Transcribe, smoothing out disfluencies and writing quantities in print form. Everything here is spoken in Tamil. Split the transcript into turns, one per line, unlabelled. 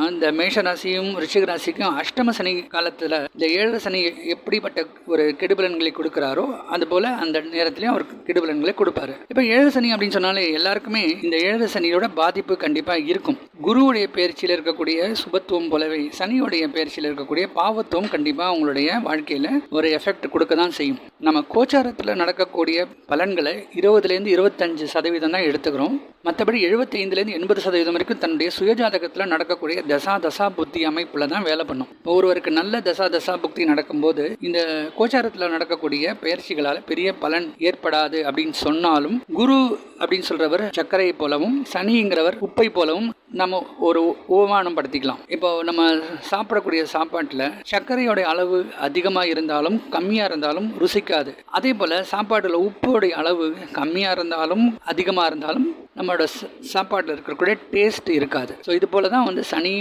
இந்த மேஷ ராசியும் ரிஷிக ராசிக்கும் அஷ்டம சனி காலத்தில் இந்த 7 சனி எப்படிப்பட்ட ஒரு கெடுபலன்களை கொடுக்குறாரோ அதுபோல் அந்த நேரத்திலையும் அவர் கெடுபலன்களை கொடுப்பாரு. இப்போ 7 சனி அப்படின்னு சொன்னாலே எல்லாருக்குமே இந்த 7 சனியோட பாதிப்பு கண்டிப்பாக இருக்கும். குருவுடைய பயிற்சியில் இருக்கக்கூடிய சுபத்துவம் போலவே சனியுடைய பயிற்சியில் இருக்கக்கூடிய பாவத்துவம் கண்டிப்பாக அவங்களுடைய வாழ்க்கையில் ஒரு எஃபெக்ட் கொடுக்க தான் செய்யும். நம்ம கோச்சாரத்தில் நடக்கக்கூடிய பலன்களை 20லேருந்து 25% தான் எடுத்துக்கிறோம். மற்றபடி 75லேருந்து 80% வரைக்கும் தன்னுடைய சுயஜாதகத்தில் நடக்கக்கூடிய தசா புத்தி அமைப்பில் தான் வேலை பண்ணும். ஒருவருக்கு நல்ல தசா புக்தி நடக்கும்போது இந்த கோச்சாரத்தில் நடக்கக்கூடிய பயிற்சிகளால் பெரிய பலன் ஏற்படாது அப்படின்னு சொன்னாலும், குரு அப்படின்னு சொல்றவர் சர்க்கரை போலவும் சனிங்கிறவர் உப்பை போலவும் நம்ம ஒரு உபமானம் படுத்திக்கலாம். இப்போ நம்ம சாப்பிடக்கூடிய சாப்பாட்டில் சர்க்கரையோடைய அளவு அதிகமாக இருந்தாலும் கம்மியாக இருந்தாலும் ருசிக்காது. அதே போல் சாப்பாட்டில் உப்போடைய அளவு கம்மியாக இருந்தாலும் அதிகமாக இருந்தாலும் நம்மளோட சாப்பாட்டில் இருக்கக்கூடிய டேஸ்ட் இருக்காது. ஸோ இது போல தான் சனியும்